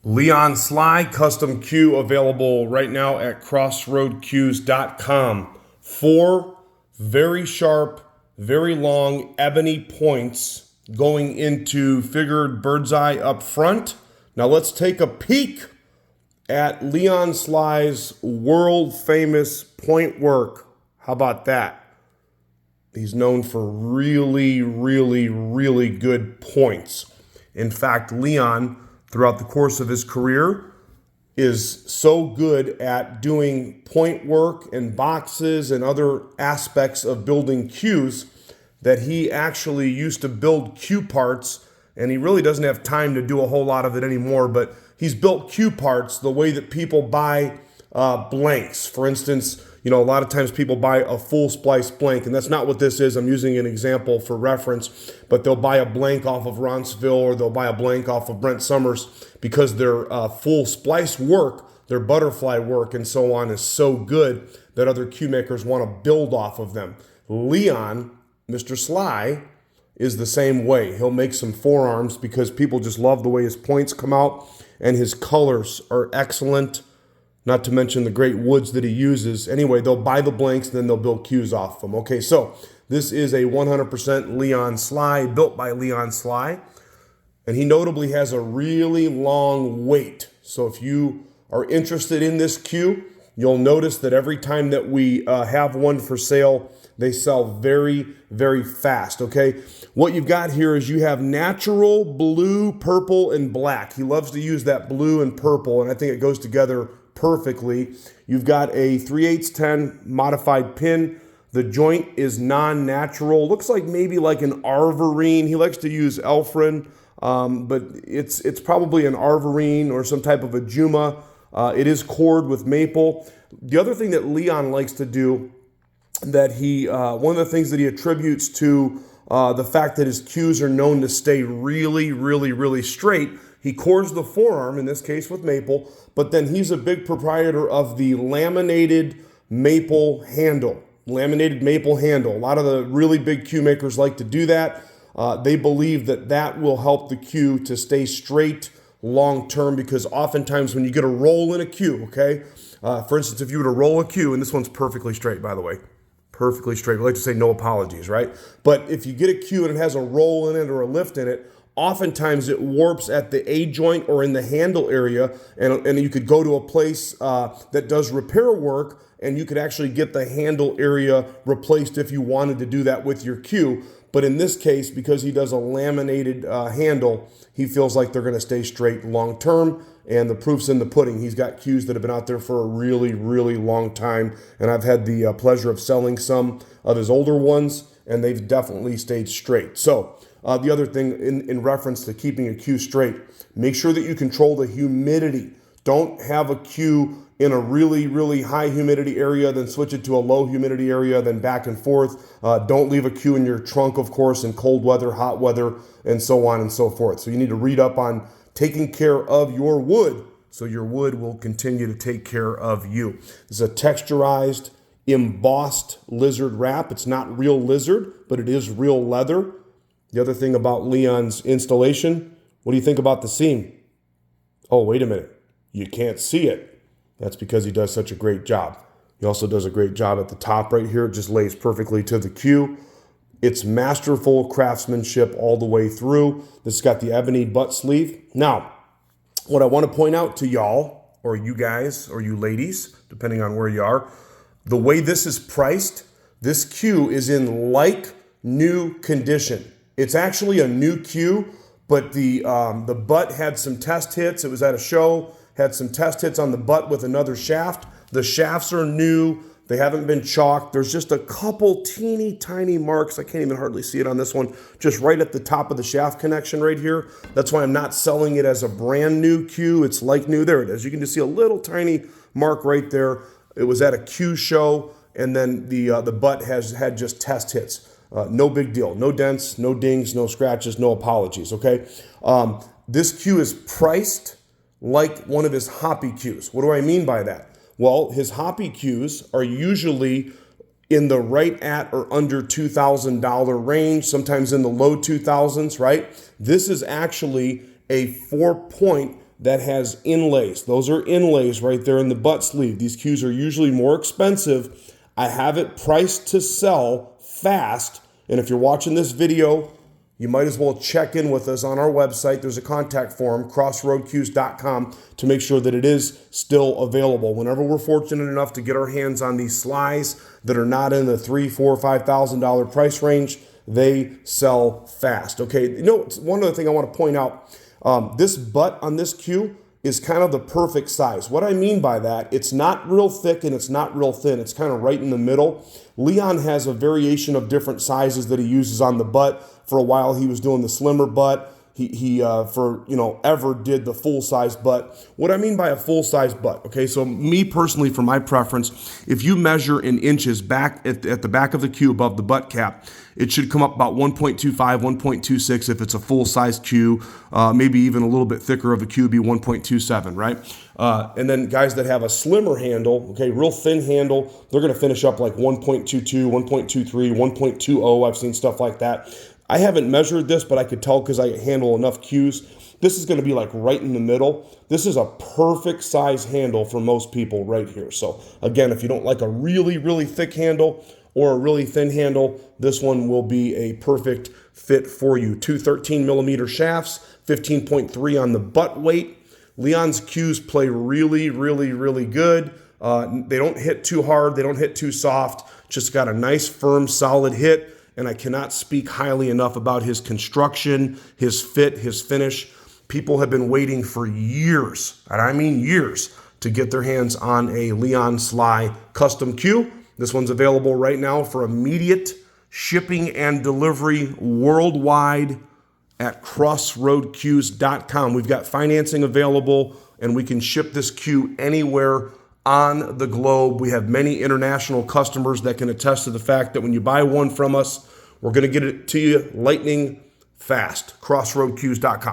Leon Sly custom cue available right now at crossroadcues.com. 4 very sharp, very long ebony points going into figured bird's eye up front. Now let's take a peek at Leon Sly's world famous point work. How about that? He's known for really good points. In fact, Leon, throughout the course of his career, is so good at doing point work and boxes and other aspects of building cues that he actually used to build cue parts, and he really doesn't have time to do a whole lot of it anymore, but he's built cue parts the way that people buy blanks. For instance, a lot of times people buy a full splice blank, and that's not what this is. I'm using an example for reference, but they'll buy a blank off of Ronceville or they'll buy a blank off of Brent Summers because their full splice work, their butterfly work and so on is so good that other cue makers want to build off of them. Leon, Mr. Sly, is the same way. He'll make some forearms because people just love the way his points come out, and his colors are excellent. Not to mention the great woods that he uses. Anyway, they'll buy the blanks, then they'll build cues off them. Okay, so this is a 100% Leon Sly, built by Leon Sly. And he notably has a really long weight. So if you are interested in this cue, you'll notice that every time that we have one for sale, they sell very fast, okay? What you've got here is you have natural blue, purple, and black. He loves to use that blue and purple, and I think it goes together perfectly. You've got a 3/8 modified pin. The joint is non-natural. Looks like maybe like an arvorine. He likes to use Elfrin, but it's probably an arvorine or some type of a Juma. It is cored with maple. The other thing that Leon likes to do, that one of the things that he attributes to the fact that his cues are known to stay really straight, he cores the forearm, in this case with maple, but then he's a big proprietor of the laminated maple handle. Laminated maple handle. A lot of the really big cue makers like to do that. They believe that that will help the cue to stay straight long term, because oftentimes when you get a roll in a cue, okay? For instance, if you were to roll a cue, and this one's perfectly straight, by the way, perfectly straight. We like to say no apologies, right? But if you get a cue and it has a roll in it or a lift in it, oftentimes it warps at the A joint or in the handle area, and you could go to a place that does repair work, and you could actually get the handle area replaced if you wanted to do that with your cue. But in this case, because he does a laminated handle, he feels like they're going to stay straight long term, and the proof's in the pudding. He's got cues that have been out there for a really long time, and I've had the pleasure of selling some of his older ones, and they've definitely stayed straight. So the other thing in reference to keeping a cue straight, make sure that you control the humidity. Don't have a cue in a really high humidity area, then switch it to a low humidity area, then back and forth. Don't leave a cue in your trunk, of course, in cold weather, hot weather, and so on and so forth. So you need to read up on taking care of your wood, so your wood will continue to take care of you. This is a texturized, embossed lizard wrap. It's not real lizard, but it is real leather. The other thing about Leon's installation, what do you think about the seam? Oh, wait a minute. You can't see it. That's because he does such a great job. He also does a great job at the top right here. It just lays perfectly to the cue. It's masterful craftsmanship all the way through. This has got the ebony butt sleeve. Now, what I want to point out to y'all, or you guys, or you ladies, depending on where you are, the way this is priced, this cue is in like new condition. It's actually a new cue, but the butt had some test hits. It was at a show, had some test hits on the butt with another shaft. The shafts are new. They haven't been chalked. There's just a couple teeny tiny marks. I can't even hardly see it on this one, just right at the top of the shaft connection right here. That's why I'm not selling it as a brand new cue. It's like new. There it is. You can just see a little tiny mark right there. It was at a cue show, and then the butt has had just test hits. No big deal. No dents, no dings, no scratches, no apologies, okay? This cue is priced like one of his hoppy cues. What do I mean by that? Well, his hoppy cues are usually in the right at or under $2,000 range, sometimes in the low 2000s, right? This is actually a 4-point that has inlays. Those are inlays right there in the butt sleeve. These cues are usually more expensive. I have it priced to sell fast. And if you're watching this video, you might as well check in with us on our website. There's a contact form, crossroadcues.com, to make sure that it is still available. Whenever we're fortunate enough to get our hands on these slides that are not in the $3,000, $4,000, $5,000 price range, they sell fast. Okay, you know, one other thing I want to point out, this butt on this cue is kind of the perfect size. What I mean by that, it's not real thick and it's not real thin. It's kind of right in the middle. Leon has a variation of different sizes that he uses on the butt. For a while, he was doing the slimmer butt. He ever did the full-size butt. What I mean by a full-size butt, okay, so me personally, for my preference, if you measure in inches back at the back of the cue above the butt cap, it should come up about 1.25, 1.26 if it's a full-size cue, maybe even a little bit thicker of a cue, be 1.27, right? And then guys that have a slimmer handle, okay, real thin handle, they're going to finish up like 1.22, 1.23, 1.20. I've seen stuff like that. I haven't measured this, but I could tell because I handle enough cues. This is going to be like right in the middle. This is a perfect size handle for most people right here. So again, if you don't like a really, really thick handle or a really thin handle, this one will be a perfect fit for you. Two 13mm shafts, 15.3 on the butt weight. Leon's cues play really, really, really good. They don't hit too hard. They don't hit too soft. Just got a nice, firm, solid hit. And I cannot speak highly enough about his construction, his fit, his finish. People have been waiting for years, and I mean years, to get their hands on a Leon Sly custom cue. This one's available right now for immediate shipping and delivery worldwide at crossroadcues.com. We've got financing available, and we can ship this cue anywhere on the globe. We have many international customers that can attest to the fact that when you buy one from us, we're going to get it to you lightning fast. crossroadcues.com.